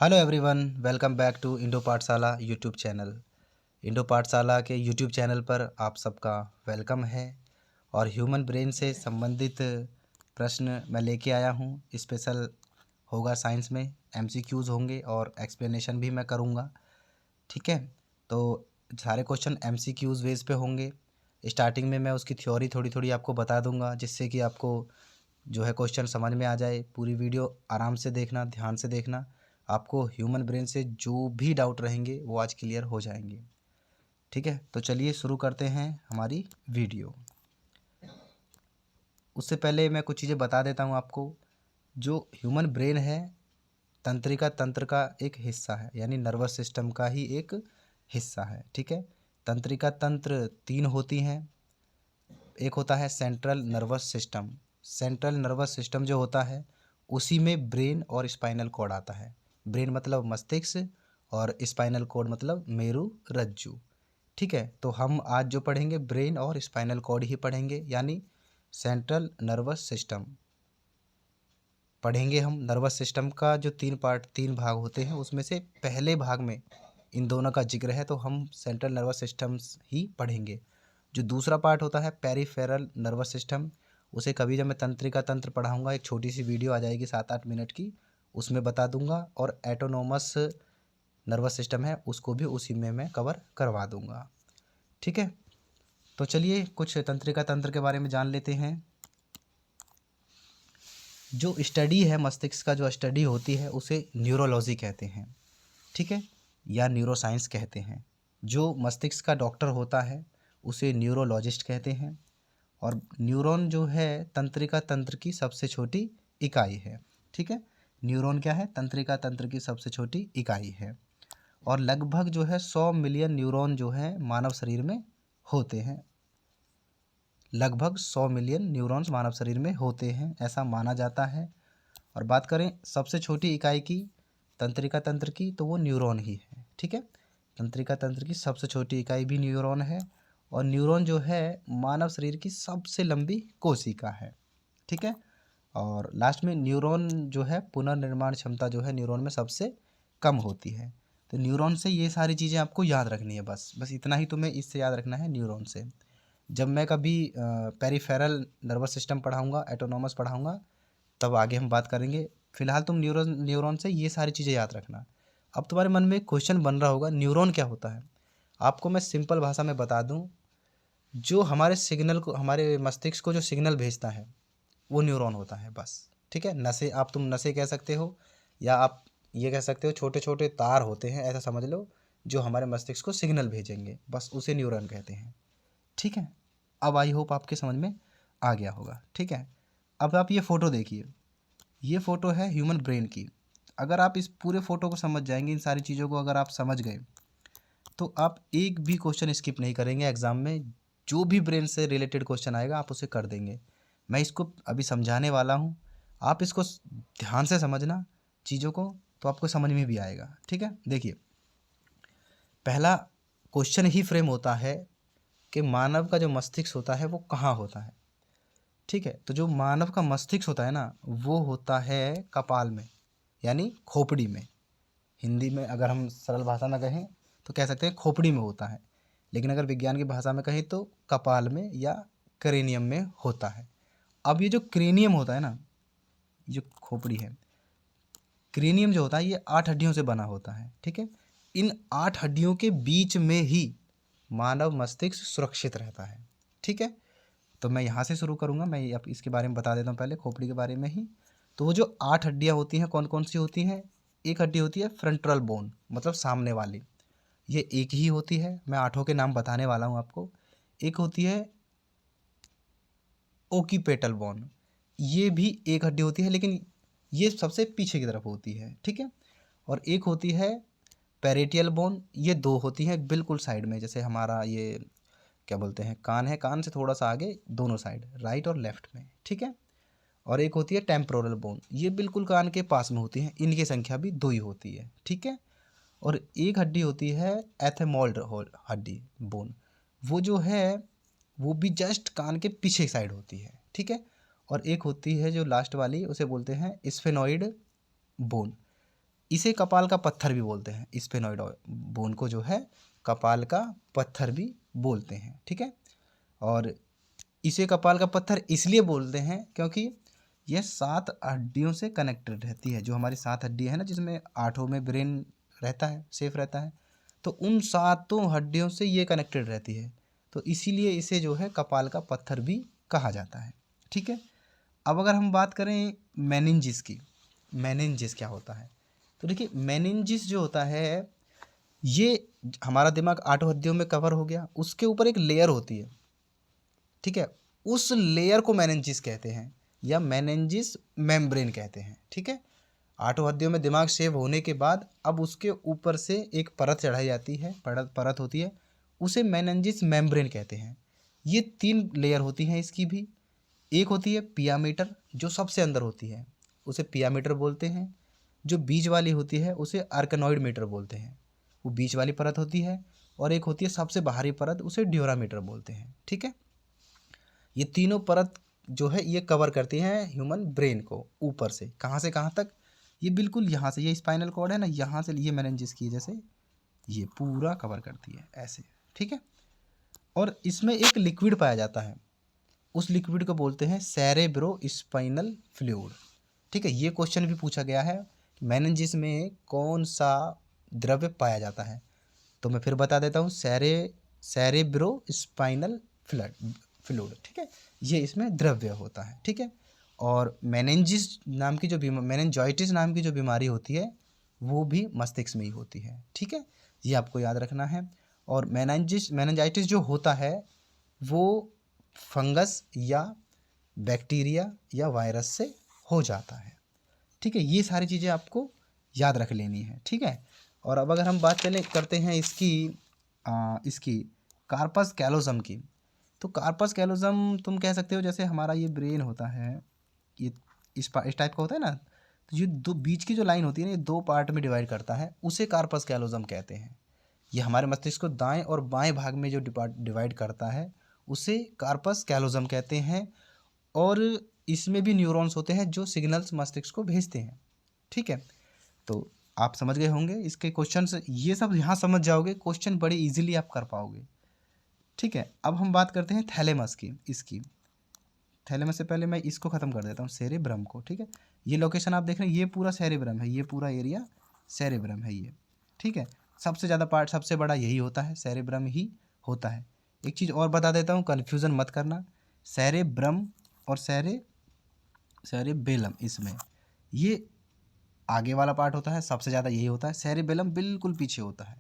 Hello everyone, welcome back to Indo Pathshala YouTube channel. Indo Pathshala के YouTube channel पर आप सबका वेलकम है और ह्यूमन ब्रेन से संबंधित प्रश्न मैं लेके आया हूँ। स्पेशल होगा साइंस में, एमसीक्यूज़ होंगे और एक्सप्लेनेशन भी मैं करूँगा। ठीक है, तो सारे क्वेश्चन एमसीक्यूज़ बेस पे होंगे। स्टार्टिंग में मैं उसकी थ्योरी थोड़ी थोड़ी आपको बता दूंगा, जिससे कि आपको जो है क्वेश्चन समझ में आ जाए। पूरी वीडियो आराम से देखना, ध्यान से देखना। आपको ह्यूमन ब्रेन से जो भी डाउट रहेंगे वो आज क्लियर हो जाएंगे। ठीक है, तो चलिए शुरू करते हैं हमारी वीडियो। उससे पहले मैं कुछ चीज़ें बता देता हूँ आपको। जो ह्यूमन ब्रेन है तंत्रिका तंत्र का एक हिस्सा है, यानी नर्वस सिस्टम का ही एक हिस्सा है। ठीक है, तंत्रिका तंत्र तीन होती हैं। एक होता है central nervous system. Central nervous system जो होता है उसी में ब्रेन और स्पाइनल कॉर्ड आता है। ब्रेन मतलब मस्तिष्क और स्पाइनल कॉर्ड मतलब मेरु रज्जु। ठीक है, तो हम आज जो पढ़ेंगे ब्रेन और स्पाइनल कॉर्ड ही पढ़ेंगे, यानी सेंट्रल नर्वस सिस्टम पढ़ेंगे हम। नर्वस सिस्टम का जो तीन भाग होते हैं उसमें से पहले भाग में इन दोनों का जिक्र है, तो हम सेंट्रल नर्वस सिस्टम्स ही पढ़ेंगे। जो दूसरा पार्ट होता है पेरिफेरल नर्वस सिस्टम, उसे कभी जब मैं तंत्रिका तंत्र पढ़ाऊँगा एक छोटी सी वीडियो आ जाएगी 7-8 मिनट की, उसमें बता दूंगा। और एटोनोमस नर्वस सिस्टम है उसको भी उसी में मैं कवर करवा दूंगा। ठीक है, तो चलिए कुछ तंत्रिका तंत्र के बारे में जान लेते हैं। जो स्टडी है मस्तिष्क का, जो स्टडी होती है उसे न्यूरोलॉजी कहते हैं। ठीक है, या न्यूरोसाइंस कहते हैं। जो मस्तिष्क का डॉक्टर होता है उसे न्यूरोलॉजिस्ट कहते हैं। और न्यूरॉन जो है तंत्रिका तंत्र की सबसे छोटी इकाई है। ठीक है, न्यूरॉन क्या है? तंत्रिका तंत्र की सबसे छोटी इकाई है। और लगभग जो है 100 मिलियन न्यूरॉन जो है मानव शरीर में होते हैं। लगभग 100 मिलियन न्यूरॉन्स मानव शरीर में होते हैं, ऐसा माना जाता है। और बात करें सबसे छोटी इकाई की तंत्रिका तंत्र की, तो वो न्यूरॉन ही है। ठीक है, तंत्रिका तंत्र की सबसे छोटी इकाई भी न्यूरॉन है। और न्यूरॉन जो है मानव शरीर की सबसे लंबी कोशिका है। ठीक है, और लास्ट में न्यूरॉन जो है पुनर्निर्माण क्षमता जो है न्यूरॉन में सबसे कम होती है। तो न्यूरॉन से ये सारी चीज़ें आपको याद रखनी है, बस इतना ही तुम्हें इससे याद रखना है न्यूरॉन से। जब मैं कभी पेरिफेरल नर्वस सिस्टम पढ़ाऊँगा, एटोनॉमस पढ़ाऊँगा, तब आगे हम बात करेंगे। फिलहाल तुम न्यूरॉन से ये सारी चीज़ें याद रखना। अब तुम्हारे मन में एक क्वेश्चन बन रहा होगा, न्यूरॉन क्या होता है? आपको मैं सिंपल भाषा में बता दूं, जो हमारे सिग्नल को, हमारे मस्तिष्क को जो सिग्नल भेजता है वो न्यूरॉन होता है, बस। ठीक है, नसें, आप तुम नसें कह सकते हो, या आप ये कह सकते हो छोटे छोटे तार होते हैं, ऐसा समझ लो, जो हमारे मस्तिष्क को सिग्नल भेजेंगे, बस उसे न्यूरॉन कहते हैं। ठीक है, अब आई होप आपके समझ में आ गया होगा। ठीक है, अब आप ये फ़ोटो देखिए। ये फ़ोटो है ह्यूमन ब्रेन की। अगर आप इस पूरे फ़ोटो को समझ जाएंगे, इन सारी चीज़ों को अगर आप समझ गए, तो आप एक भी क्वेश्चन स्किप नहीं करेंगे एग्ज़ाम में। जो भी ब्रेन से रिलेटेड क्वेश्चन आएगा आप उसे कर देंगे। मैं इसको अभी समझाने वाला हूँ, आप इसको ध्यान से समझना चीज़ों को, तो आपको समझ में भी आएगा। ठीक है, देखिए, पहला क्वेश्चन ही फ्रेम होता है कि मानव का जो मस्तिष्क होता है वो कहाँ होता है। ठीक है, तो जो मानव का मस्तिष्क होता है ना, वो होता है कपाल में, यानी खोपड़ी में। हिंदी में अगर हम सरल भाषा में कहें तो कह सकते हैं खोपड़ी में होता है, लेकिन अगर विज्ञान की भाषा में कहें तो कपाल में या क्रेनियम में होता है। अब ये जो क्रेनियम होता है ना, ये जो खोपड़ी है, क्रेनियम जो होता है ये 8 हड्डियों से बना होता है। ठीक है, इन 8 हड्डियों के बीच में ही मानव मस्तिष्क सुरक्षित रहता है। ठीक है, तो मैं यहाँ से शुरू करूँगा। मैं अब इसके बारे में बता देता हूँ पहले, खोपड़ी के बारे में ही। तो वो जो 8 हड्डियाँ होती हैं कौन कौन सी होती हैं? एक हड्डी होती है फ्रंटल बोन, मतलब सामने वाली, ये एक ही होती है। मैं आठों के नाम बताने वाला हूँ आपको। एक होती है ओकीपेटल बोन, ये भी एक हड्डी होती है, लेकिन ये सबसे पीछे की तरफ होती है। ठीक है, और एक होती है पेरेटियल बोन, ये दो होती हैं बिल्कुल साइड में, जैसे हमारा ये क्या बोलते हैं, कान है, कान से थोड़ा सा आगे दोनों साइड, राइट और लेफ्ट में। ठीक है, और एक होती है टेम्पोरल बोन, ये बिल्कुल कान के पास में होती है। इनकी संख्या भी दो ही होती है। ठीक है, और एक हड्डी होती है एथेमोल्ड हड्डी बोन, वो जो है वो भी जस्ट कान के पीछे साइड होती है। ठीक है, और एक होती है जो लास्ट वाली, उसे बोलते हैं स्फेनॉइड बोन। इसे कपाल का पत्थर भी बोलते हैं, स्फेनॉइड बोन को जो है कपाल का पत्थर भी बोलते हैं, ठीक है। और इसे कपाल का पत्थर इसलिए बोलते हैं क्योंकि यह 7 हड्डियों से कनेक्टेड रहती है। जो हमारी 7 हड्डी है ना, जिसमें 8 में ब्रेन रहता है, सेफ रहता है, तो उन 7 हड्डियों से ये कनेक्टेड रहती है, तो इसीलिए इसे जो है कपाल का पत्थर भी कहा जाता है, ठीक है। अब अगर हम बात करें मेनिंजिस की, मेनिंजिस क्या होता है, तो देखिए मेनिंजिस जो होता है, ये हमारा दिमाग 8 हड्डियों में कवर हो गया, उसके ऊपर एक लेयर होती है, ठीक है, उस लेयर को मेनिंजिस कहते हैं या मेनिंजिस मेम्ब्रेन कहते हैं, ठीक है। 8 हड्डियों में दिमाग सेव होने के बाद अब उसके ऊपर से एक परत चढ़ाई जाती है, परत होती है, उसे मेनिंजिस मेम्ब्रेन कहते हैं। ये 3 लेयर होती हैं इसकी भी। एक होती है पिया मीटर, जो सबसे अंदर होती है, उसे पिया मीटर बोलते हैं। जो बीच वाली होती है उसे आर्कनॉइड मीटर बोलते हैं, वो बीच वाली परत होती है। और एक होती है सबसे बाहरी परत, उसे ड्यूरा मीटर बोलते हैं, ठीक है। ये तीनों परत जो है ये कवर करती हैं ह्यूमन ब्रेन को ऊपर से, कहाँ से कहाँ तक, ये बिल्कुल यहाँ से, ये स्पाइनल कॉर्ड है ना, यहाँ से ये मेनिंजिस की जैसे ये पूरा कवर करती है ऐसे, ठीक है। और इसमें एक लिक्विड पाया जाता है, उस लिक्विड को बोलते हैं सेरेब्रो स्पाइनल फ्लूइड, ठीक है। ये क्वेश्चन भी पूछा गया है, मेनिंजिस में कौन सा द्रव्य पाया जाता है, तो मैं फिर बता देता हूँ, सेरेब्रो स्पाइनल फ्लूइड, ठीक है, ये इसमें द्रव्य होता है, ठीक है। और मेनिंजिस नाम की जो मेनिंजाइटिस नाम की जो बीमारी होती है वो भी मस्तिष्क में ही होती है, ठीक है, ये आपको याद रखना है। और मेनिंजाइटिस जो होता है वो फंगस या बैक्टीरिया या वायरस से हो जाता है, ठीक है। ये सारी चीज़ें आपको याद रख लेनी है, ठीक है। और अब अगर हम बात करते हैं इसकी कार्पस कैलोसम की, तो कार्पस कैलोसम तुम कह सकते हो जैसे हमारा ये ब्रेन होता है, ये इस टाइप का होता है ना, तो ये दो बीच की जो लाइन होती है ना, ये 2 पार्ट में डिवाइड करता है, उसे कार्पस कैलोसम कहते हैं। ये हमारे मस्तिष्क को दाएं और बाएं भाग में जो डिवाइड करता है उसे कार्पस कैलोसम कहते हैं। और इसमें भी न्यूरॉन्स होते हैं जो सिग्नल्स मस्तिष्क को भेजते हैं, ठीक है। तो आप समझ गए होंगे इसके क्वेश्चन, ये सब यहाँ समझ जाओगे, क्वेश्चन बड़े इजीली आप कर पाओगे, ठीक है। अब हम बात करते हैं थैलेमस की। इसकी थैलेमस से पहले मैं इसको ख़त्म कर देता हूँ, सेरेब्रम को, ठीक है। ये लोकेशन आप देख रहे हैं, ये पूरा सेरेब्रम है, ये पूरा एरिया सेरेब्रम है ये, ठीक है। सबसे ज़्यादा पार्ट, सबसे बड़ा यही होता है, सेरेब्रम ही होता है। एक चीज़ और बता देता हूँ, कन्फ्यूज़न मत करना, सेरेब्रम और सेरेबेलम, इसमें ये आगे वाला पार्ट होता है, सबसे ज़्यादा यही होता है, सेरेबेलम बिल्कुल पीछे होता है,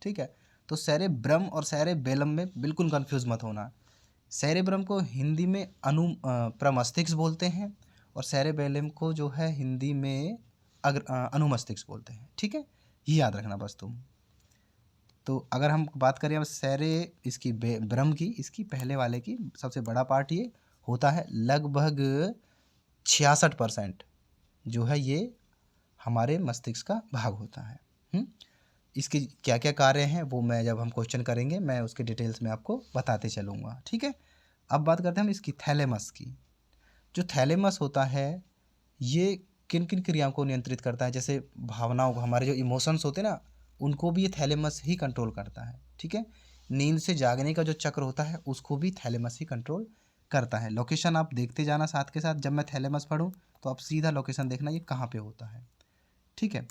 ठीक है। तो सेरेब्रम और सेरेबेलम में बिल्कुल कंफ्यूज मत होना। सेरेब्रम को हिंदी में प्रमस्तिष्क बोलते हैं और सेरेबेलम को जो है हिंदी में अनुमस्तिष्क बोलते हैं, ठीक है, ये याद रखना बस तुम। तो अगर हम बात करें अब इसकी ब्रह्म की, इसकी पहले वाले की, सबसे बड़ा पार्ट ये होता है, लगभग 66% जो है ये हमारे मस्तिष्क का भाग होता है। इसके क्या क्या कार्य हैं वो मैं जब हम क्वेश्चन करेंगे मैं उसके डिटेल्स में आपको बताते चलूँगा, ठीक है। अब बात करते हैं हम इसकी थैलेमस की। जो थैलेमस होता है ये किन किन क्रियाओं को नियंत्रित करता है, जैसे भावनाओं को, हमारे जो इमोशंस होते हैं ना, उनको भी ये थैलेमस ही कंट्रोल करता है, ठीक है। नींद से जागने का जो चक्र होता है उसको भी थैलेमस ही कंट्रोल करता है। लोकेशन आप देखते जाना साथ के साथ, जब मैं थैलेमस पढ़ूँ तो आप सीधा लोकेशन देखना ये कहाँ पे होता है, ठीक है।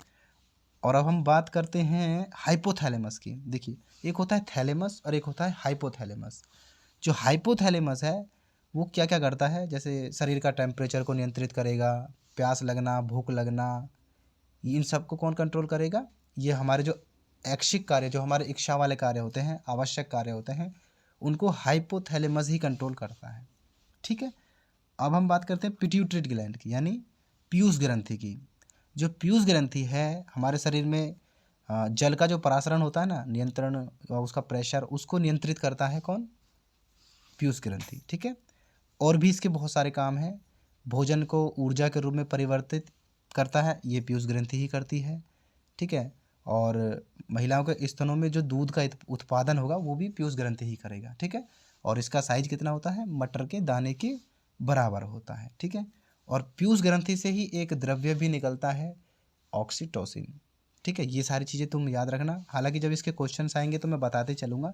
और अब हम बात करते हैं हाइपोथैलेमस की। देखिए एक होता है थैलेमस और एक होता है हाइपोथैलेमस। जो हाइपोथैलेमस है वो क्या क्या करता है, जैसे शरीर का टेम्परेचर को नियंत्रित करेगा, प्यास लगना, भूख लगना, इन सब को कौन कंट्रोल करेगा, ये हमारे जो ऐच्छिक कार्य, जो हमारे इच्छा वाले कार्य होते हैं, आवश्यक कार्य होते हैं, उनको हाइपोथैलेमस ही कंट्रोल करता है, ठीक है। अब हम बात करते हैं पिट्यूटरी ग्लैंड की, यानी पीयूष ग्रंथि की। जो पीयूष ग्रंथि है हमारे शरीर में जल का जो परासरण होता है ना, नियंत्रण, उसका प्रेशर, उसको नियंत्रित करता है कौन, पीयूष ग्रंथि, ठीक है। और भी इसके बहुत सारे काम हैं, भोजन को ऊर्जा के रूप में परिवर्तित करता है, ये पीयूष ग्रंथि ही करती है, ठीक है। और महिलाओं के स्तनों में जो दूध का उत्पादन होगा वो भी पीयूष ग्रंथि ही करेगा, ठीक है। और इसका साइज कितना होता है, मटर के दाने के बराबर होता है, ठीक है। और पीयूष ग्रंथि से ही एक द्रव्य भी निकलता है, ऑक्सीटोसिन, ठीक है, ये सारी चीज़ें तुम याद रखना। हालांकि जब इसके क्वेश्चंस आएंगे तो मैं बताते चलूँगा,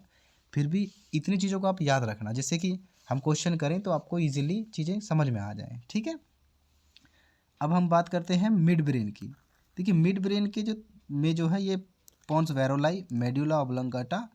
फिर भी इतनी चीज़ों को आप याद रखना जिससे कि हम क्वेश्चन करें तो आपको ईजिली चीज़ें समझ में आ जाएँ। ठीक है, अब हम बात करते हैं मिड ब्रेन की। देखिए मिड ब्रेन के जो है ये पोन्स वेरोलाई, मेडुला ऑब्लोंगेटा।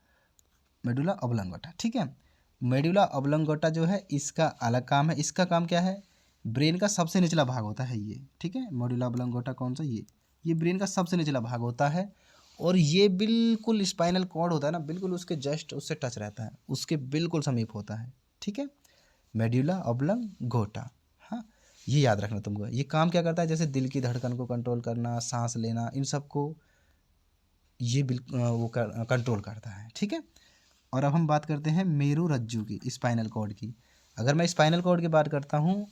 ठीक है, मेडुला ऑब्लोंगेटा जो है इसका अलग काम है। इसका काम क्या है, ब्रेन का सबसे निचला भाग होता है ये। ठीक है, मेडुला ऑब्लोंगेटा कौन सा, ये ब्रेन का सबसे निचला भाग होता है और ये बिल्कुल स्पाइनल कॉर्ड होता है ना, बिल्कुल उसके जस्ट उससे टच रहता है, उसके बिल्कुल समीप होता है। ठीक है, मेडुला ऑब्लोंगेटा। हाँ, ये याद रखना तुमको। ये काम क्या करता है, जैसे दिल की धड़कन को कंट्रोल करना, सांस लेना, इन सब को ये वो कंट्रोल करता है। ठीक है, और अब हम बात करते हैं मेरु रज्जु की, स्पाइनल कॉर्ड की। अगर मैं स्पाइनल कॉर्ड की बात करता हूँ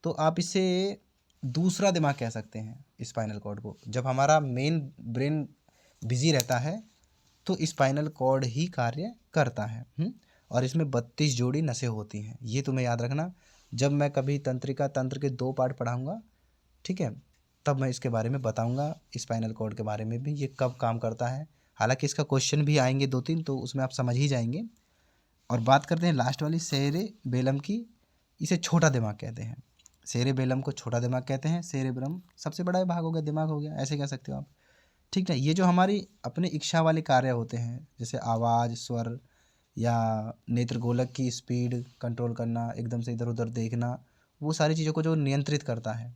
तो आप इसे दूसरा दिमाग कह सकते हैं स्पाइनल कॉर्ड को। जब हमारा मेन ब्रेन बिजी रहता है तो स्पाइनल कॉर्ड ही कार्य करता है। और इसमें 32 जोड़ी नसें होती हैं, ये तुम्हें याद रखना। जब मैं कभी तंत्रिका तंत्र के 2 पार्ट पढ़ाऊँगा, ठीक है, तब मैं इसके बारे में बताऊँगा, स्पाइनल कॉर्ड के बारे में भी, ये कब काम करता है। हालांकि इसका क्वेश्चन भी आएंगे 2-3, तो उसमें आप समझ ही जाएंगे। और बात करते हैं लास्ट वाली सेरेबेलम की। इसे छोटा दिमाग कहते हैं, सेरेबेलम को छोटा दिमाग कहते हैं। सेरेब्रम सबसे बड़ा भाग हो गया, दिमाग हो गया, ऐसे कह सकते हो आप। ठीक है, ये जो हमारी अपने इच्छा वाले कार्य होते हैं, जैसे आवाज़, स्वर या नेत्रगोलक की स्पीड कंट्रोल करना, एकदम से इधर उधर देखना, वो सारी चीज़ों को जो नियंत्रित करता है,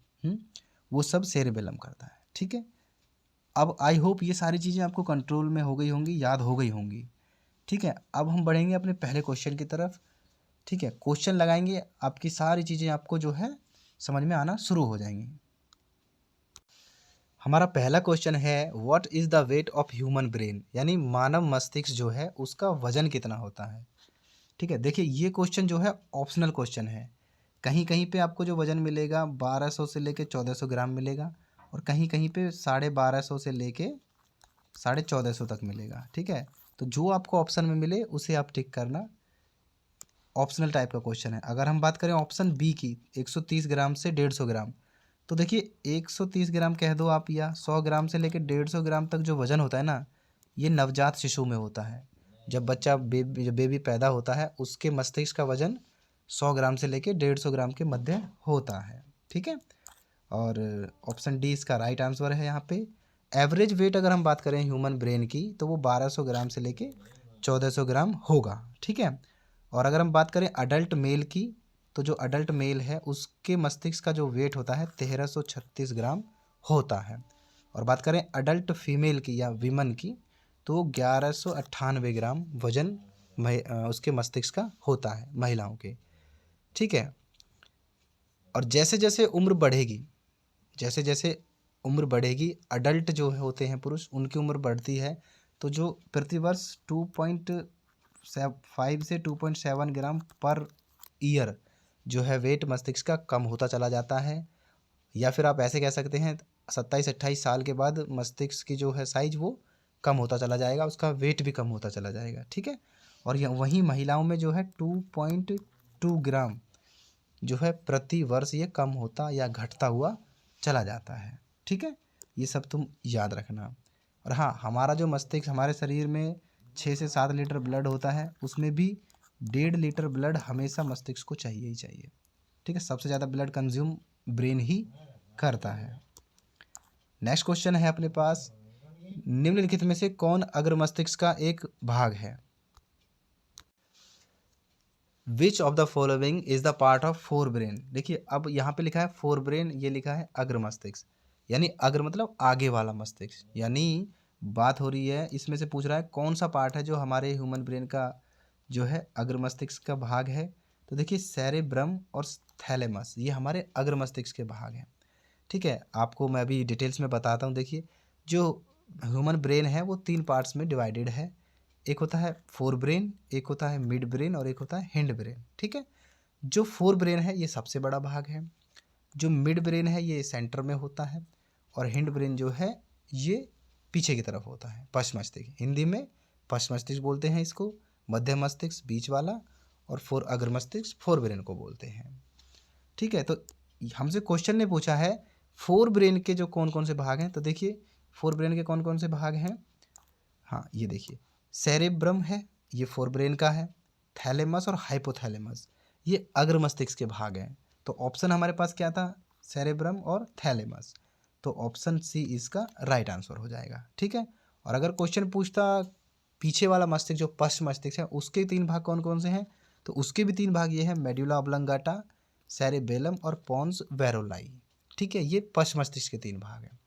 वो सब सेरेबेलम करता है। ठीक है, अब आई होप ये सारी चीज़ें आपको कंट्रोल में हो गई होंगी, याद हो गई होंगी। ठीक है, अब हम बढ़ेंगे अपने पहले क्वेश्चन की तरफ। ठीक है, क्वेश्चन लगाएंगे, आपकी सारी चीज़ें आपको जो है समझ में आना शुरू हो जाएंगी। हमारा पहला क्वेश्चन है, what is the weight of human brain, यानी मानव मस्तिष्क जो है उसका वजन कितना होता है। ठीक है, देखिए ये क्वेश्चन जो है ऑप्शनल क्वेश्चन है। कहीं कहीं पे आपको जो वजन मिलेगा 1200 से लेके 1400 ग्राम मिलेगा, और कहीं कहीं पे 1250 से लेके 1450 तक मिलेगा। ठीक है, तो जो आपको ऑप्शन में मिले उसे आप टिक करना। ऑप्शनल टाइप का क्वेश्चन है। अगर हम बात करें ऑप्शन बी की, 130 ग्राम से 150 ग्राम, तो देखिए 130 ग्राम कह दो आप, या 100 ग्राम से लेकर 150 ग्राम तक जो वज़न होता है ना, ये नवजात शिशु में होता है। जब बच्चा बेबी पैदा होता है उसके मस्तिष्क का वज़न 100 ग्राम से लेकर 150 ग्राम के मध्य होता है। ठीक है, और ऑप्शन डी इसका राइट आंसर है यहाँ पे। एवरेज वेट अगर हम बात करें ह्यूमन ब्रेन की तो वो 1200 ग्राम से लेके 1400 ग्राम होगा। ठीक है, और अगर हम बात करें अडल्ट मेल की, तो जो अडल्ट मेल है उसके मस्तिष्क का जो वेट होता है 1336 ग्राम होता है। और बात करें अडल्ट फीमेल की या विमन की, तो 1198 ग्राम वजन उसके मस्तिष्क का होता है महिलाओं के। ठीक है, और जैसे जैसे उम्र बढ़ेगी, जैसे जैसे उम्र बढ़ेगी, अडल्ट जो होते हैं पुरुष, उनकी उम्र बढ़ती है, तो जो प्रतिवर्ष 2.5 से 2.7 ग्राम पर ईयर जो है वेट मस्तिष्क का कम होता चला जाता है। या फिर आप ऐसे कह सकते हैं 27-28 साल के बाद मस्तिष्क की जो है साइज वो कम होता चला जाएगा, उसका वेट भी कम होता चला जाएगा। ठीक है, और वहीं महिलाओं में जो है 2.2 ग्राम जो है प्रति वर्ष ये कम होता या घटता हुआ चला जाता है। ठीक है, ये सब तुम याद रखना। और हाँ, हमारा जो मस्तिष्क, हमारे शरीर में 6 से 7 लीटर ब्लड होता है, उसमें भी 1.5 लीटर ब्लड हमेशा मस्तिष्क को चाहिए ही चाहिए। ठीक है, सबसे ज़्यादा ब्लड कंज्यूम ब्रेन ही करता है। नेक्स्ट क्वेश्चन है अपने पास, निम्नलिखित में से कौन अग्र मस्तिष्क का एक भाग है। विच of the following is the part of fore brain. देखिए अब यहाँ पे लिखा है फोर ब्रेन, ये लिखा है अग्र मस्तिष्क, यानी अग्र मतलब आगे वाला मस्तिष्क, यानी बात हो रही है इसमें से पूछ रहा है कौन सा पार्ट है जो हमारे ह्यूमन ब्रेन का जो है अग्र मस्तिष्क का भाग है। तो देखिए सेरेब्रम और थैलेमस ये हमारे अग्र मस्तिष्क के भाग हैं। ठीक है, आपको मैं अभी डिटेल्स में बताता हूँ। देखिए जो ह्यूमन ब्रेन है वो 3 पार्ट्स में डिवाइडेड है। एक होता है फोर ब्रेन, एक होता है मिड ब्रेन और एक होता है हिंड ब्रेन। ठीक है, जो फोर ब्रेन है ये सबसे बड़ा भाग है, जो मिड ब्रेन है ये सेंटर में होता है, और हिंड ब्रेन जो है ये पीछे की तरफ होता है। पश्च मस्तिष्क, हिंदी में पश्च मस्तिष्क बोलते हैं इसको, मध्य मस्तिष्क बीच वाला, और फोर अग्र मस्तिष्क फोर ब्रेन को बोलते हैं। ठीक है, तो हमसे क्वेश्चन ने पूछा है फोर ब्रेन के जो कौन कौन से भाग हैं। तो देखिए फोर ब्रेन के कौन कौन से भाग हैं? हाँ, ये देखिए, सेरेब्रम है, ये फोर ब्रेन का है। थैलेमस और हाइपोथैलेमस ये अग्र मस्तिष्क के भाग हैं। तो ऑप्शन हमारे पास क्या था? सेरेब्रम और थैलेमस। तो ऑप्शन सी इसका राइट आंसर हो जाएगा। ठीक है। और अगर क्वेश्चन पूछता पीछे वाला मस्तिष्क जो पश्च मस्तिष्क है उसके तीन भाग कौन कौन से हैं, तो उसके भी तीन भाग ये है, मेडुला ऑब्लंगाटा, सेरेबेलम और पॉन्स वेरोलाई। ठीक है, ये पश्च मस्तिष्क के तीन भाग हैं।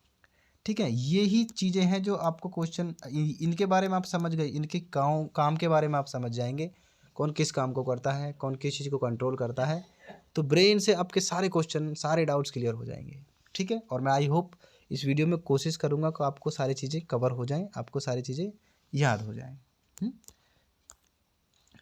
ठीक है, ये ही चीज़ें हैं जो आपको क्वेश्चन इनके बारे में आप समझ गए, इनके काम के बारे में आप समझ जाएंगे, कौन किस काम को करता है, कौन किस चीज़ को कंट्रोल करता है। तो ब्रेन से आपके सारे क्वेश्चन, सारे डाउट्स क्लियर हो जाएंगे। ठीक है, और मैं आई होप इस वीडियो में कोशिश करूँगा कि आपको सारी चीज़ें कवर हो जाएं, आपको सारी चीज़ें याद हो जाएं।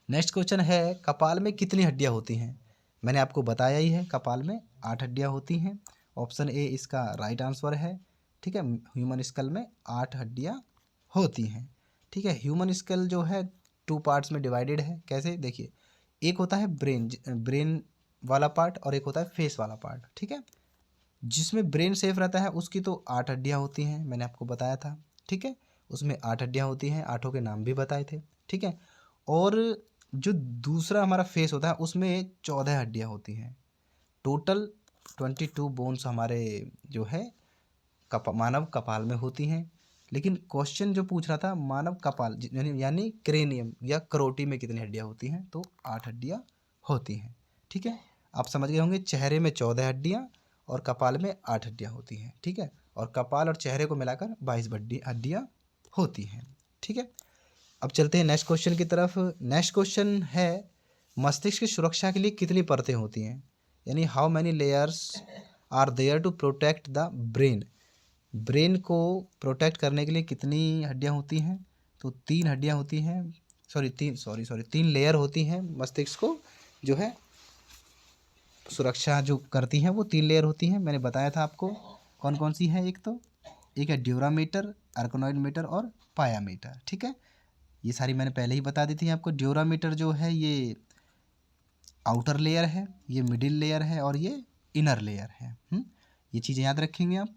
नेक्स्ट क्वेश्चन है, कपाल में कितनी हड्डियाँ होती हैं? मैंने आपको बताया ही है, कपाल में 8 हड्डियाँ होती हैं। ऑप्शन ए इसका राइट आंसर है। ठीक है, ह्यूमन स्कल में 8 हड्डियाँ होती हैं। ठीक है, ह्यूमन स्कल जो है 2 पार्ट्स में डिवाइडेड है। कैसे? देखिए, एक होता है ब्रेन वाला पार्ट और एक होता है फेस वाला पार्ट। ठीक है, जिसमें ब्रेन सेफ रहता है उसकी तो 8 हड्डियाँ होती हैं, मैंने आपको बताया था। ठीक है, उसमें 8 हड्डियाँ होती हैं, 8 के नाम भी बताए थे। ठीक है, और जो दूसरा हमारा फेस होता है उसमें 14 हड्डियाँ होती हैं। टोटल 22 बोन्स हमारे जो है मानव कपाल में होती हैं। लेकिन क्वेश्चन जो पूछ रहा था, मानव कपाल यानी क्रेनियम या करोटी में कितनी हड्डियाँ होती हैं, तो 8 हड्डियाँ होती हैं। ठीक है, आप समझ गए होंगे, चेहरे में 14 हड्डियाँ और कपाल में 8 हड्डियाँ होती हैं। ठीक है, और कपाल और चेहरे को मिलाकर 22 हड्डियाँ होती हैं। ठीक है, अब चलते हैं नेक्स्ट क्वेश्चन की तरफ। नेक्स्ट क्वेश्चन है, मस्तिष्क की सुरक्षा के लिए कितनी परतें होती हैं, यानी how many layers are there to protect the brain. Brain को प्रोटेक्ट करने के लिए कितनी हड्डियाँ होती हैं, तो 3 हड्डियाँ होती हैं। तीन लेयर होती हैं मस्तिष्क को जो है सुरक्षा जो करती हैं, वो 3 लेयर होती हैं। मैंने बताया था आपको कौन कौन सी है। एक है ड्यूरामीटर, आर्कनोइड मीटर और पायामीटर। ठीक है, ये सारी मैंने पहले ही बता दी थी आपको। ड्यूरामीटर जो है ये आउटर लेयर है, ये मिडिल लेयर है और ये इनर लेयर है। ये चीज़ें याद रखेंगे आप।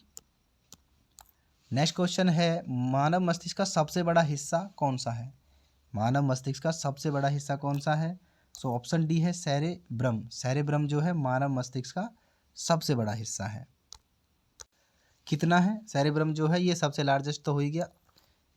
नेक्स्ट क्वेश्चन है, मानव मस्तिष्क का सबसे बड़ा हिस्सा कौन सा है? मानव मस्तिष्क का सबसे बड़ा हिस्सा कौन सा है? सो ऑप्शन डी है सेरेब्रम। सेरेब्रम जो है मानव मस्तिष्क का सबसे बड़ा हिस्सा है। कितना है? सेरेब्रम जो है ये सबसे लार्जेस्ट तो हो ही गया,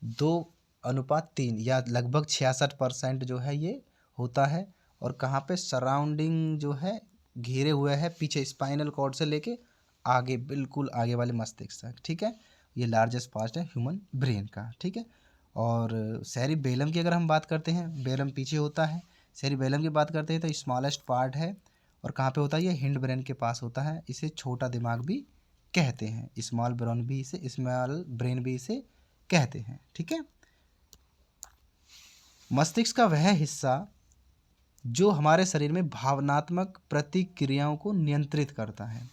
2:3 या लगभग 66% जो है ये होता है। और कहाँ पे? सराउंडिंग जो है घेरे हुए है पीछे स्पाइनल कॉर्ड से लेके आगे, बिल्कुल आगे वाले मस्तिष्क तक। ठीक है, ये लार्जेस्ट पार्ट है ह्यूमन ब्रेन का। ठीक है, और सेरिबेलम की अगर हम बात करते हैं, बेलम पीछे होता है। सेरिबेलम की बात करते हैं तो स्मॉलेस्ट पार्ट है, और कहाँ पे होता है? ये हिंड ब्रेन के पास होता है। इसे छोटा दिमाग भी कहते हैं, स्मॉल ब्रेन भी इसे कहते हैं। ठीक है, मस्तिष्क का वह हिस्सा जो हमारे शरीर में भावनात्मक प्रतिक्रियाओं को नियंत्रित करता है,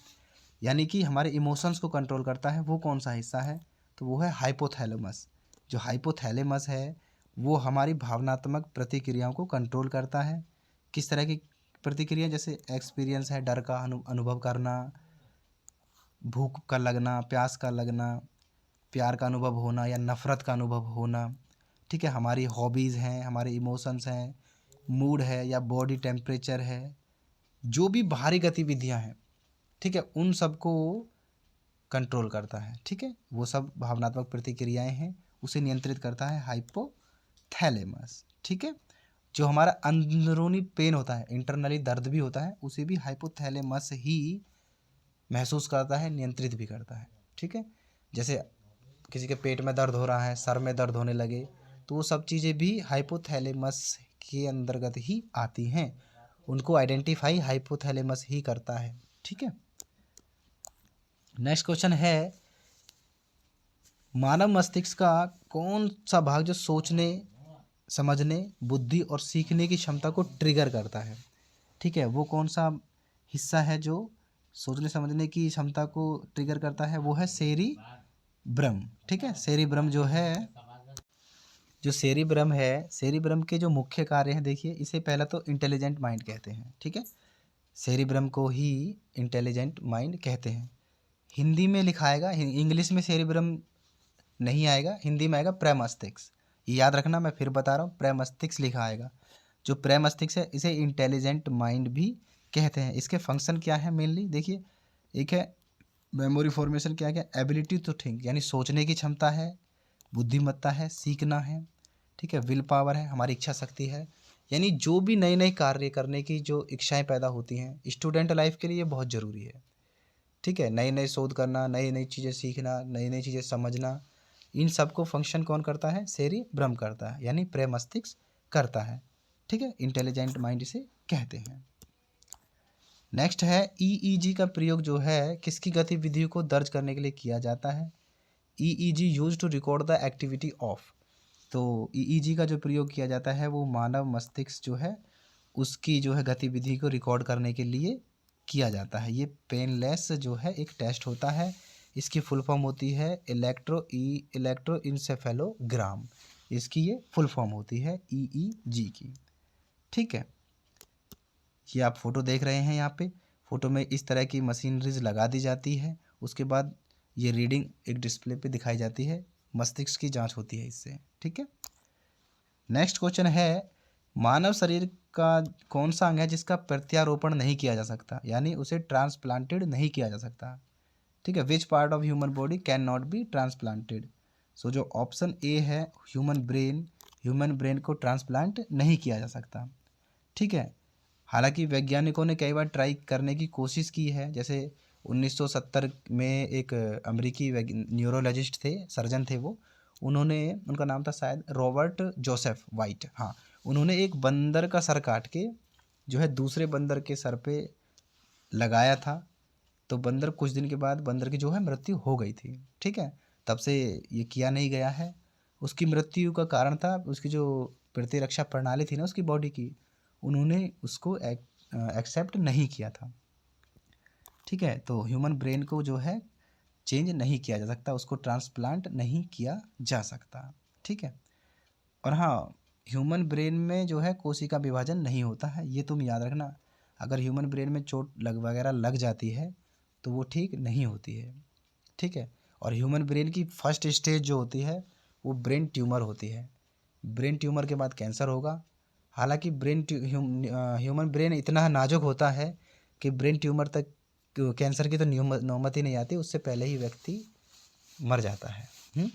यानी कि हमारे इमोशंस को कंट्रोल करता है, वो कौन सा हिस्सा है? तो वो है हाइपोथैलेमस। जो हाइपोथैलेमस है वो हमारी भावनात्मक प्रतिक्रियाओं को कंट्रोल करता है। किस तरह की प्रतिक्रिया? जैसे एक्सपीरियंस है, डर का अनुभव करना, भूख का लगना, प्यास का लगना, प्यार का अनुभव होना या नफ़रत का अनुभव होना। ठीक है, हमारी हॉबीज़ हैं, हमारे इमोशंस हैं, मूड है या बॉडी टेम्परेचर है, जो भी बाहरी गतिविधियां हैं, ठीक है, उन सब को कंट्रोल करता है। ठीक है, वो सब भावनात्मक प्रतिक्रियाएं हैं, उसे नियंत्रित करता है हाइपोथैलेमस। ठीक है, जो हमारा अंदरूनी पेन होता है, इंटरनली दर्द भी होता है, उसे भी हाइपोथैलेमस ही महसूस करता है, नियंत्रित भी करता है। ठीक है, जैसे किसी के पेट में दर्द हो रहा है, सर में दर्द होने लगे, तो वो सब चीज़ें भी हाइपोथैलेमस के अंतर्गत ही आती हैं, उनको आइडेंटिफाई हाइपोथैलेमस ही करता है। ठीक है, नेक्स्ट क्वेश्चन है, मानव मस्तिष्क का कौन सा भाग जो सोचने, समझने, बुद्धि और सीखने की क्षमता को ट्रिगर करता है? ठीक है, वो कौन सा हिस्सा है जो सोचने समझने की क्षमता को ट्रिगर करता है? वो है सेरिब्रम। ठीक है, सेरिब्रम जो सेरिब्रम है, सेरिब्रम के जो मुख्य कार्य हैं, देखिए, इसे पहला तो इंटेलिजेंट माइंड कहते हैं। ठीक है, सेरिब्रम को ही इंटेलिजेंट माइंड कहते हैं। हिंदी में लिखाएगा, इंग्लिश में सेरिब्रम नहीं आएगा, हिंदी में आएगा प्रमस्तिष्क। ये याद रखना, मैं फिर बता रहा हूँ, प्रमस्तिष्क लिखा आएगा। जो प्रमस्तिष्क है इसे इंटेलिजेंट माइंड भी कहते हैं। इसके फंक्शन क्या है मेनली, देखिए, एक है मेमोरी फॉर्मेशन, क्या क्या, एबिलिटी टू थिंक यानी सोचने की क्षमता है, बुद्धिमत्ता है, सीखना है, ठीक है, विल पावर है, हमारी इच्छा शक्ति है, यानी जो भी नए नए कार्य करने की जो इच्छाएं पैदा होती हैं स्टूडेंट लाइफ के लिए बहुत ज़रूरी है। ठीक है, नए नए शोध करना, नई नई चीज़ें सीखना, नई नई चीज़ें समझना, इन सब को फंक्शन कौन करता है, सेरिब्रम करता है, यानी प्रेमस्तिष्क करता है। ठीक है, इंटेलिजेंट माइंड इसे कहते हैं। नेक्स्ट है ईईजी का प्रयोग जो है किसकी गतिविधियों को दर्ज करने के लिए किया जाता है। EEG use to record the activity of. तो ईईजी का जो प्रयोग किया जाता है वो मानव मस्तिष्क जो है उसकी जो है गतिविधि को रिकॉर्ड करने के लिए किया जाता है। ये पेनलेस जो है एक टेस्ट होता है। इसकी फुल फॉर्म होती है इलेक्ट्रोइंसेफेलोग्राम। इसकी ये फुल फॉर्म होती है ईईजी की। ठीक है, ये आप फोटो देख रहे हैं, यहाँ पे फोटो में इस तरह की मशीनरीज लगा दी जाती है। उसके बाद ये रीडिंग एक डिस्प्ले पे दिखाई जाती है, मस्तिष्क की जांच होती है इससे। ठीक है, नेक्स्ट क्वेश्चन है मानव शरीर का कौन सा अंग है जिसका प्रत्यारोपण नहीं किया जा सकता, यानी उसे ट्रांसप्लांटेड नहीं किया जा सकता। ठीक है, which part of human body can not be transplanted. So जो ऑप्शन ए है ह्यूमन ब्रेन, ह्यूमन ब्रेन को ट्रांसप्लांट नहीं किया जा सकता। ठीक है, हालांकि वैज्ञानिकों ने कई बार ट्राई करने की कोशिश की है, जैसे 1970 में एक अमेरिकी न्यूरोलॉजिस्ट थे, सर्जन थे वो, उन्होंने, उनका नाम था शायद रॉबर्ट जोसेफ वाइट, हाँ, उन्होंने एक बंदर का सर काट के जो है दूसरे बंदर के सर पे लगाया था। तो बंदर कुछ दिन के बाद बंदर की जो है मृत्यु हो गई थी। ठीक है, तब से ये किया नहीं गया है। उसकी मृत्यु का कारण था उसकी जो प्रतिरक्षा प्रणाली थी ना उसकी बॉडी की, उन्होंने उसको एक्सेप्ट नहीं किया था। ठीक है, तो ह्यूमन ब्रेन को जो है चेंज नहीं किया जा सकता, उसको ट्रांसप्लांट नहीं किया जा सकता। ठीक है, और हाँ, ह्यूमन ब्रेन में जो है कोशिका विभाजन नहीं होता है, ये तुम याद रखना। अगर ह्यूमन ब्रेन में चोट वगैरह लग जाती है तो वो ठीक नहीं होती है। ठीक है, और ह्यूमन ब्रेन की फर्स्ट स्टेज जो होती है वो ब्रेन ट्यूमर होती है। ब्रेन ट्यूमर के बाद कैंसर होगा। हालांकि ह्यूमन ब्रेन इतना नाजुक होता है कि ब्रेन ट्यूमर तक कैंसर की तो नौबत ही नहीं आती, उससे पहले ही व्यक्ति मर जाता है।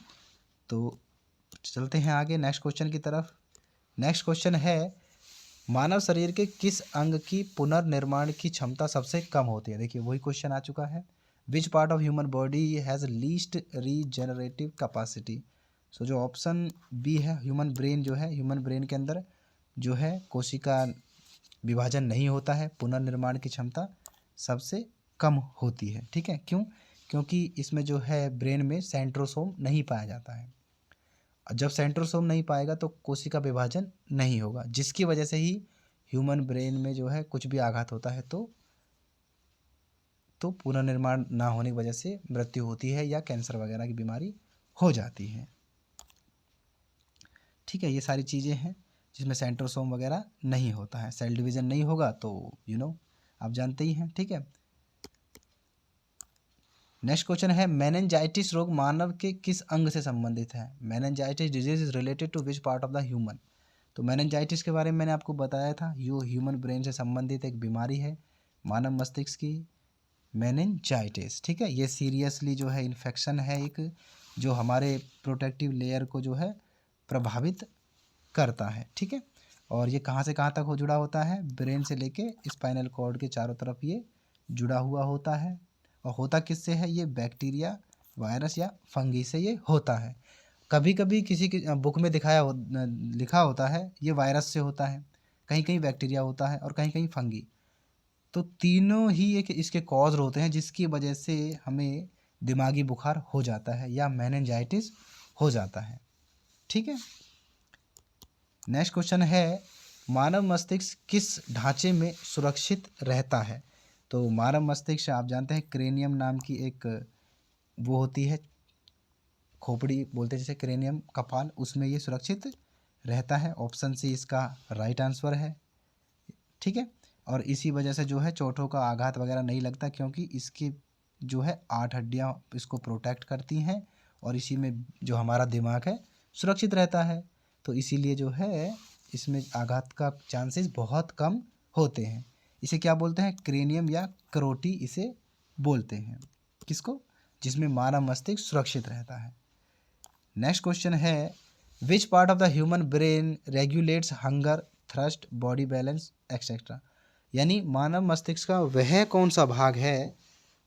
तो चलते हैं आगे नेक्स्ट क्वेश्चन की तरफ। नेक्स्ट क्वेश्चन है मानव शरीर के किस अंग की पुनर्निर्माण की क्षमता सबसे कम होती है। देखिए वही क्वेश्चन आ चुका है, which part of human body has least regenerative capacity. So जो ऑप्शन बी है ह्यूमन ब्रेन, जो है ह्यूमन ब्रेन के अंदर जो है कोशिका विभाजन नहीं होता है, पुनर्निर्माण की क्षमता सबसे कम होती है। ठीक है, क्यों, क्योंकि इसमें जो है ब्रेन में सेंट्रोसोम नहीं पाया जाता है। जब सेंट्रोसोम नहीं पाएगा तो कोशिका विभाजन नहीं होगा, जिसकी वजह से ही ह्यूमन ब्रेन में जो है कुछ भी आघात होता है तो पुनर्निर्माण ना होने की वजह से मृत्यु होती है या कैंसर वगैरह की बीमारी हो जाती है। ठीक है, ये सारी चीज़ें हैं जिसमें सेंट्रोसोम वगैरह नहीं होता है, सेल डिवीज़न नहीं होगा तो आप जानते ही हैं। ठीक है, नेक्स्ट क्वेश्चन है मेनिंजाइटिस रोग मानव के किस अंग से संबंधित है। Meningitis disease is related to which part of the human. तो मेनिंजाइटिस के बारे में मैंने आपको बताया था, यो ह्यूमन ब्रेन से संबंधित एक बीमारी है, मानव मस्तिष्क की मेनिंजाइटिस। ठीक है, ये सीरियसली जो है इन्फेक्शन है एक, जो हमारे प्रोटेक्टिव लेयर को जो है प्रभावित करता है। ठीक है, और ये कहाँ से कहाँ तक हो जुड़ा होता है, ब्रेन से लेके स्पाइनल कॉर्ड के चारों तरफ ये जुड़ा हुआ होता है। और होता किससे है, ये बैक्टीरिया, वायरस या फंगी से ये होता है। कभी कभी किसी की बुक में लिखा होता है ये वायरस से होता है, कहीं कहीं बैक्टीरिया होता है और कहीं कहीं फंगी। तो तीनों ही एक इसके कॉज होते हैं जिसकी वजह से हमें दिमागी बुखार हो जाता है या मेनिंजाइटिस हो जाता है। ठीक है, नेक्स्ट क्वेश्चन है मानव मस्तिष्क किस ढांचे में सुरक्षित रहता है। तो मानव मस्तिष्क आप जानते हैं क्रेनियम नाम की एक वो होती है, खोपड़ी बोलते हैं जैसे क्रेनियम, कपाल, उसमें ये सुरक्षित रहता है। ऑप्शन सी इसका राइट आंसर है। ठीक है, और इसी वजह से जो है चोटों का आघात वगैरह नहीं लगता, क्योंकि इसकी जो है 8 हड्डियाँ इसको प्रोटेक्ट करती हैं और इसी में जो हमारा दिमाग है सुरक्षित रहता है। तो इसीलिए जो है इसमें आघात का चांसेस बहुत कम होते हैं। इसे क्या बोलते हैं? क्रेनियम या करोटी इसे बोलते हैं। किसको? जिसमें मानव मस्तिष्क सुरक्षित रहता है। नेक्स्ट क्वेश्चन है, which part of the human brain regulates hunger, thrust, body balance etcetera. यानी मानव मस्तिष्क का वह कौन सा भाग है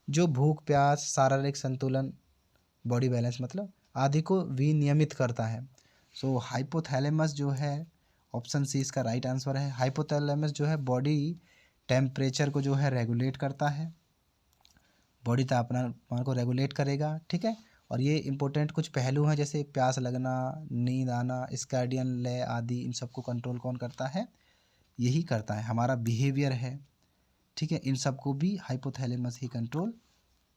जो भूख, प्यास, शारीरिक संतुलन, बॉडी बैलेंस मतलब आदि को विनियमित करता है। सो हाइपोथैलेमस जो है, ऑप्शन सी इसका राइट आंसर है। हाइपोथैलेमस जो है बॉडी टेम्परेचर को जो है रेगुलेट करता है, बॉडी तापमान को रेगुलेट करेगा, ठीक है। और ये इंपॉर्टेंट कुछ पहलू हैं जैसे प्यास लगना, नींद आना, स्कार्डियन लय आदि, इन सबको कंट्रोल कौन करता है? यही करता है, हमारा बिहेवियर है, ठीक है। इन सबको भी हाइपोथैलेमस ही कंट्रोल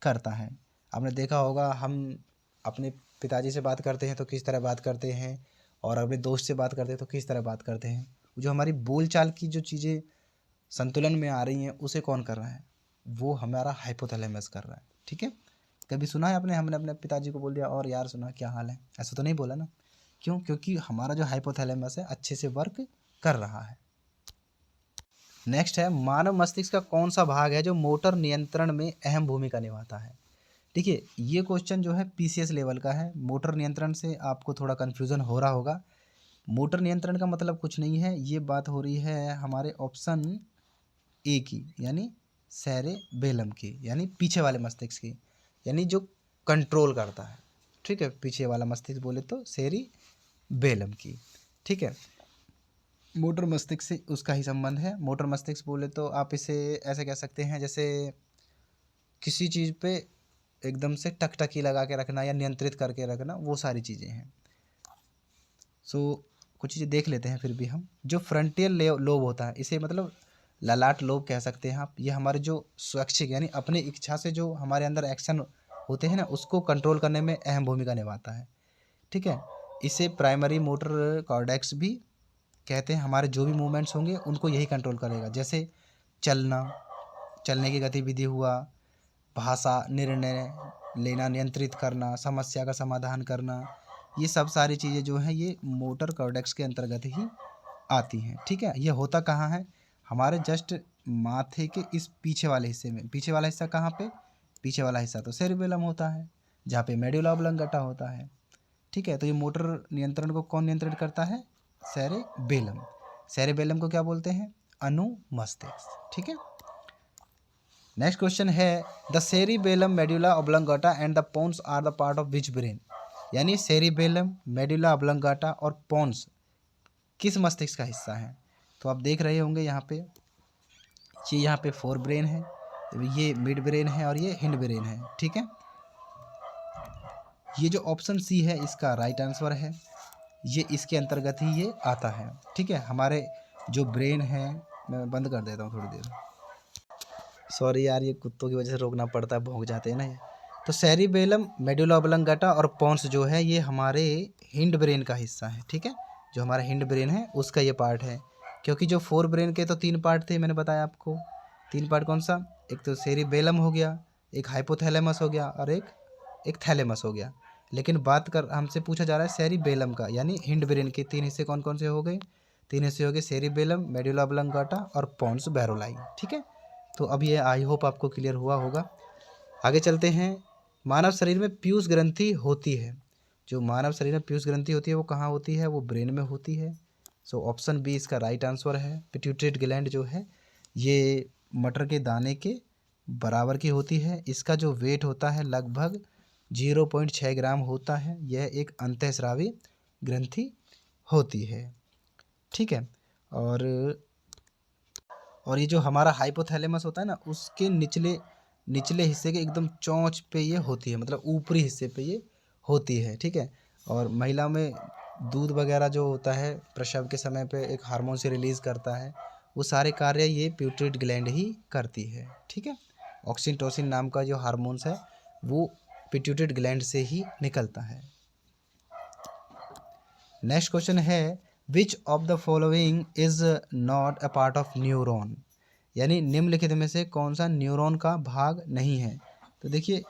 करता है। आपने देखा होगा हम अपने पिताजी से बात करते हैं तो किस तरह बात करते हैं, और अपने दोस्त से बात करते हैं तो किस तरह बात करते हैं। जो हमारी बोलचाल की जो चीज़ें संतुलन में आ रही हैं उसे कौन कर रहा है? वो हमारा हाइपोथैलेमस कर रहा है, ठीक है। कभी सुना है हमने अपने पिताजी को बोल दिया और यार सुना क्या हाल है, ऐसा तो नहीं बोला ना। क्यों? क्योंकि हमारा जो हाइपोथैलेमस है अच्छे से वर्क कर रहा है। नेक्स्ट है, मानव मस्तिष्क का कौन सा भाग है जो मोटर नियंत्रण में अहम भूमिका निभाता है। देखिए ये क्वेश्चन जो है पीसीएस लेवल का है। मोटर नियंत्रण से आपको थोड़ा कन्फ्यूज़न हो रहा होगा। मोटर नियंत्रण का मतलब कुछ नहीं है, ये बात हो रही है हमारे ऑप्शन ए की, यानी सेरेबेलम की, यानी पीछे वाले मस्तिष्क की, यानी जो कंट्रोल करता है, ठीक है। पीछे वाला मस्तिष्क बोले तो सेरिबेलम की, ठीक है। मोटर मस्तिष्क से उसका ही संबंध है। मोटर मस्तिष्क बोले तो आप इसे ऐसे कह सकते हैं जैसे किसी चीज़ पे एकदम से टकटकी लगा के रखना या नियंत्रित करके रखना, वो सारी चीज़ें हैं। सो कुछ चीज़ें देख लेते हैं फिर भी हम। जो फ्रंटियल लोब होता है, इसे मतलब ललाट लोब कह सकते हैं आप। ये हमारे जो स्वैच्छिक यानी अपनी इच्छा से जो हमारे अंदर एक्शन होते हैं ना, उसको कंट्रोल करने में अहम भूमिका निभाता है, ठीक है। इसे प्राइमरी मोटर कॉर्टेक्स भी कहते हैं। हमारे जो भी मूवमेंट्स होंगे उनको यही कंट्रोल करेगा, जैसे चलना, चलने की गतिविधि हुआ, भाषा, निर्णय लेना, नियंत्रित करना, समस्या का समाधान करना, ये सब सारी चीज़ें जो हैं ये मोटर कॉर्टेक्स के अंतर्गत ही आती हैं, ठीक है। ये होता कहाँ है? हमारे जस्ट माथे के इस पीछे वाले हिस्से में। पीछे वाला हिस्सा कहाँ पे? पीछे वाला हिस्सा तो सेरिबेलम होता है, जहाँ पे मेडुला ऑब्लंगेटा होता है, ठीक है। तो ये मोटर नियंत्रण को कौन नियंत्रित करता है? सेरेबेलम। सेरेबेलम को क्या बोलते हैं? अनुमस्तिष्क, ठीक है। नेक्स्ट क्वेश्चन है, the cerebellum, medulla oblongata and the pons are the part of which brain. यानी सेरिबेलम, मेडुला ऑब्लंगेटा और पोन्स किस मस्तिष्क का हिस्सा है? तो आप देख रहे होंगे यहाँ पे, ये यहाँ पे फोर ब्रेन है, ये मिड ब्रेन है और ये हिंड ब्रेन है, ठीक है। ये जो ऑप्शन सी है इसका राइट आंसर है, ये इसके अंतर्गत ही ये आता है, ठीक है। हमारे जो ब्रेन है, मैं बंद कर देता हूँ थोड़ी देर, सॉरी यार ये कुत्तों की वजह से रोकना पड़ता है, भौंक जाते हैं ना ये। तो सेरिबेलम, मेडुला ऑब्लंगेटा और पोन्स जो है ये हमारे हिंड ब्रेन का हिस्सा है, ठीक है। जो हमारा हिंड ब्रेन है उसका ये पार्ट है। क्योंकि जो फोर ब्रेन के तो 3 पार्ट थे, मैंने बताया आपको। 3 पार्ट कौन सा? एक तो सेरिबेलम हो गया, एक हाइपोथैलेमस हो गया और एक थैलेमस हो गया। लेकिन बात कर हमसे पूछा जा रहा है सेरिबेलम का, यानी हिंड ब्रेन के 3 हिस्से कौन कौन से हो गए? 3 हिस्से हो गए, सेरिबेलम, मेडुला ऑब्लंगेटा और पोन्स बैरोलाई, ठीक है। तो अब ये आई होप आपको क्लियर हुआ होगा। आगे चलते हैं। मानव शरीर में पीयूष ग्रंथि होती है। जो मानव शरीर में पीयूष ग्रंथि होती है वो कहाँ होती है? वो ब्रेन में होती है। सो ऑप्शन बी इसका राइट आंसर है। पिट्यूटरी ग्लैंड जो है ये मटर के दाने के बराबर की होती है। इसका जो वेट होता है लगभग 0.6 ग्राम होता है। यह एक अंतःस्रावी ग्रंथि होती है, ठीक है। और ये जो हमारा हाइपोथैलेमस होता है ना, उसके निचले हिस्से के एकदम चोंच पे ये होती है, मतलब ऊपरी हिस्से पे ये होती है, ठीक है। और महिला में दूध वगैरह जो होता है प्रसव के समय पे एक हार्मोन से रिलीज़ करता है, वो सारे कार्य ये पिट्यूटरी ग्लैंड ही करती है, ठीक है। ऑक्सीटोसिन नाम का जो हार्मोन्स है वो पिट्यूटरी ग्लैंड से ही निकलता है। नेक्स्ट क्वेश्चन है, विच of the following is not a part of neuron. यानी निम्नलिखित में से कौन सा न्यूरॉन का भाग नहीं है? तो देखिए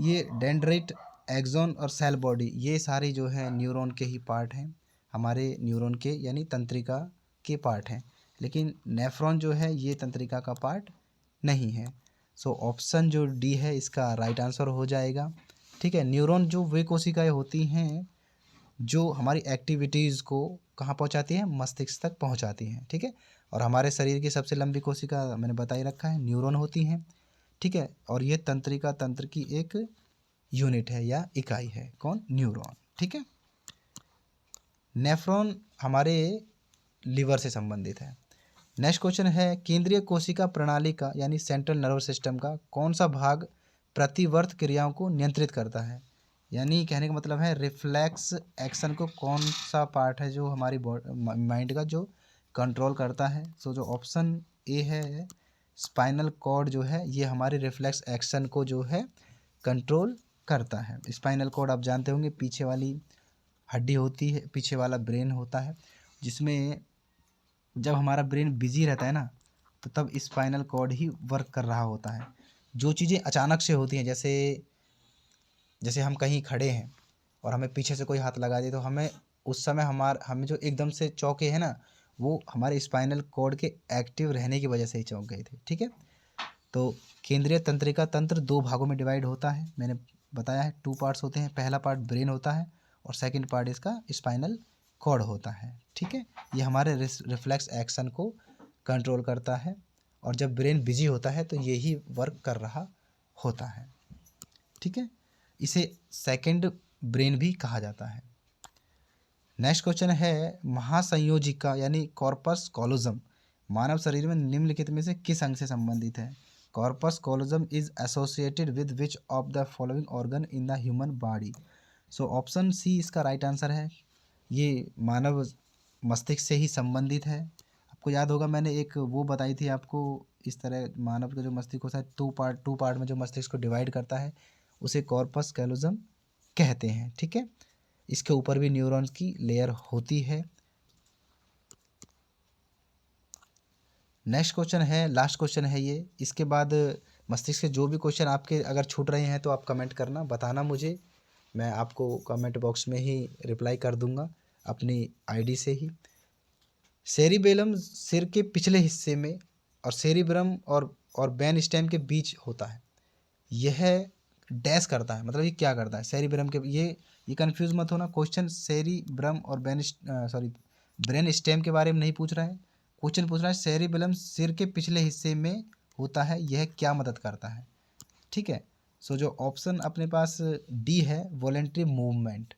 ये डेंड्राइट एक्सॉन और सेल बॉडी ये सारे जो है न्यूरॉन के ही पार्ट हैं, हमारे न्यूरॉन के यानी तंत्रिका के पार्ट हैं, लेकिन नेफ्रॉन जो है ये तंत्रिका का पार्ट नहीं है। सो ऑप्शन जो डी है इसका राइट आंसर हो जाएगा। ठीक है, न्यूरॉन जो वे कोशिकाएं होती हैं जो हमारी एक्टिविटीज़ को कहाँ पहुँचाती हैं, मस्तिष्क तक पहुँचाती हैं। ठीक है, और हमारे शरीर की सबसे लंबी कोशिका मैंने बता ही रखा है, न्यूरॉन होती हैं। ठीक है, और ये तंत्रिका तंत्र की एक यूनिट है या इकाई है, कौन, न्यूरॉन। ठीक है, नेफ्रॉन हमारे लीवर से संबंधित है। नेक्स्ट क्वेश्चन है केंद्रीय कोशिका प्रणाली का यानी सेंट्रल नर्वस सिस्टम का कौन सा भाग प्रतिवर्त क्रियाओं को नियंत्रित करता है, यानी कहने का मतलब है रिफ्लेक्स एक्शन को कौन सा पार्ट है जो हमारी माइंड का जो कंट्रोल करता है। सो जो ऑप्शन ए है स्पाइनल कॉर्ड जो है ये हमारे रिफ्लेक्स एक्शन को जो है कंट्रोल करता है। स्पाइनल कॉर्ड आप जानते होंगे पीछे वाली हड्डी होती है, पीछे वाला ब्रेन होता है, जिसमें जब हमारा ब्रेन बिजी रहता है ना तो तब स्पाइनल कॉर्ड ही वर्क कर रहा होता है। जो चीज़ें अचानक से होती हैं, जैसे हम कहीं खड़े हैं और हमें पीछे से कोई हाथ लगा दे तो हमें उस समय हमें जो एकदम से चौंके हैं ना वो हमारे स्पाइनल कॉर्ड के एक्टिव रहने की वजह से ही चौंक गए थे। ठीक है, तो केंद्रीय तंत्रिका तंत्र दो भागों में डिवाइड होता है, मैंने बताया है 2 पार्ट्स होते हैं। पहला पार्ट ब्रेन होता है और सेकंड पार्ट इसका स्पाइनल कॉर्ड होता है। ठीक है, ये हमारे रिफ्लेक्स एक्शन को कंट्रोल करता है और जब ब्रेन बिजी होता है तो यही वर्क कर रहा होता है। ठीक है, इसे सेकंड ब्रेन भी कहा जाता है। नेक्स्ट क्वेश्चन है महासंयोजिका यानी कॉर्पस कॉलोजम मानव शरीर में निम्नलिखित में से किस अंग से संबंधित है। Corpus callosum is associated with which of the following organ in the human body. So option C इसका राइट आंसर है, ये मानव मस्तिष्क से ही संबंधित है। आपको याद होगा मैंने एक वो बताई थी आपको, इस तरह मानव का जो मस्तिष्क होता है टू पार्ट में जो मस्तिष्क को डिवाइड करता है उसे कॉर्पस कैलोजम कहते हैं। ठीक है, इसके ऊपर भी न्यूरॉन्स की लेयर होती है। नेक्स्ट क्वेश्चन है, लास्ट क्वेश्चन है ये, इसके बाद मस्तिष्क से जो भी क्वेश्चन आपके अगर छूट रहे हैं तो आप कमेंट करना, बताना मुझे, मैं आपको कमेंट बॉक्स में ही रिप्लाई कर दूंगा अपनी आईडी से ही। सेरिबेलम सिर के पिछले हिस्से में और सेरिब्रम और ब्रेन स्टेम के बीच होता है। यह डैश करता है, मतलब ये क्या करता है सेरिब्रम के, ये कंफ्यूज मत होना, क्वेश्चन सेरिब्रम और ब्रेन स्टेम के बारे में नहीं पूछ रहा है, क्वेश्चन पूछ रहा है सेरिबेलम सिर के पिछले हिस्से में होता है, यह क्या मदद करता है। ठीक है, सो जो ऑप्शन अपने पास डी है वॉलेंट्री मूवमेंट,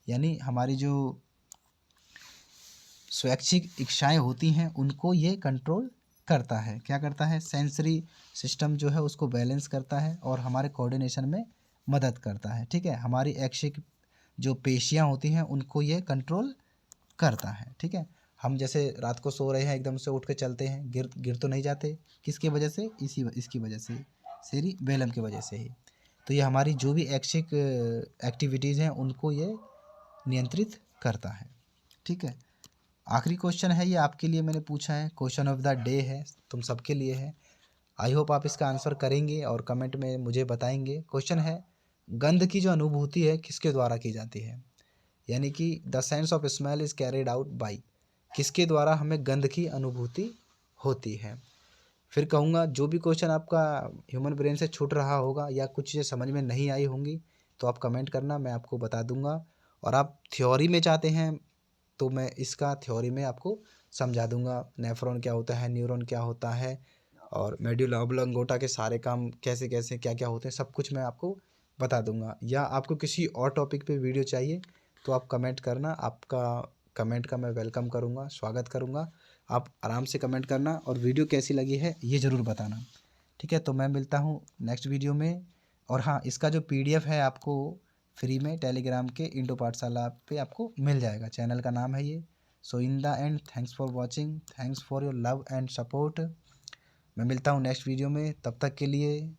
यानी हमारी जो स्वैच्छिक इच्छाएं होती हैं उनको ये कंट्रोल करता है। क्या करता है, सेंसरी सिस्टम जो है उसको बैलेंस करता है और हमारे कोऑर्डिनेशन में मदद करता है। ठीक है, हमारी ऐच्छिक जो पेशियां होती हैं उनको ये कंट्रोल करता है। ठीक है, हम जैसे रात को सो रहे हैं एकदम से उठ के चलते हैं, गिर तो नहीं जाते, किसकी वजह से, इसकी वजह से, सेरिबेलम की वजह से ही। तो ये हमारी जो भी ऐच्छिक एक्टिविटीज़ हैं उनको ये नियंत्रित करता है। ठीक है, आखिरी क्वेश्चन है ये आपके लिए मैंने पूछा है, क्वेश्चन ऑफ द डे है, तुम सबके लिए है। आई होप आप इसका आंसर करेंगे और कमेंट में मुझे बताएंगे। क्वेश्चन है गंध की जो अनुभूति है किसके द्वारा की जाती है, यानी कि the sense of smell is carried out by, किसके द्वारा हमें गंध की अनुभूति होती है। फिर कहूँगा जो भी क्वेश्चन आपका ह्यूमन ब्रेन से छूट रहा होगा या कुछ चीज़ें समझ में नहीं आई होंगी तो आप कमेंट करना, मैं आपको बता दूंगा। और आप थ्योरी में चाहते हैं तो मैं इसका थ्योरी में आपको समझा दूंगा, नेफ्रॉन क्या होता है, न्यूरॉन क्या होता है और मेडुला ऑब्लोंगेटा के सारे काम कैसे कैसे क्या क्या होते हैं, सब कुछ मैं आपको बता दूंगा। या आपको किसी और टॉपिक पे वीडियो चाहिए तो आप कमेंट करना, आपका कमेंट का मैं वेलकम करूंगा, स्वागत करूंगा। आप आराम से कमेंट करना और वीडियो कैसी लगी है ये ज़रूर बताना। ठीक है, तो मैं मिलता हूँ नेक्स्ट वीडियो में। और हाँ, इसका जो PDF है आपको फ्री में टेलीग्राम के इंडो पाठशाला पे आपको मिल जाएगा, चैनल का नाम है ये। So in the end thanks for watching, thanks for your love and support. मैं मिलता हूँ नेक्स्ट वीडियो में, तब तक के लिए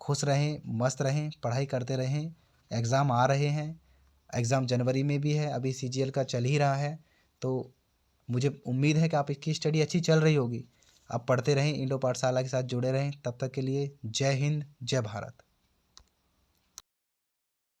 खुश रहें, मस्त रहें, पढ़ाई करते रहें। एग्ज़ाम आ रहे हैं, एग्ज़ाम जनवरी में भी है, अभी CGL का चल ही रहा है, तो मुझे उम्मीद है कि आप इसकी स्टडी अच्छी चल रही होगी। आप पढ़ते रहें, इंडो पाठशाला के साथ जुड़े रहें। तब तक के लिए जय हिंद, जय भारत।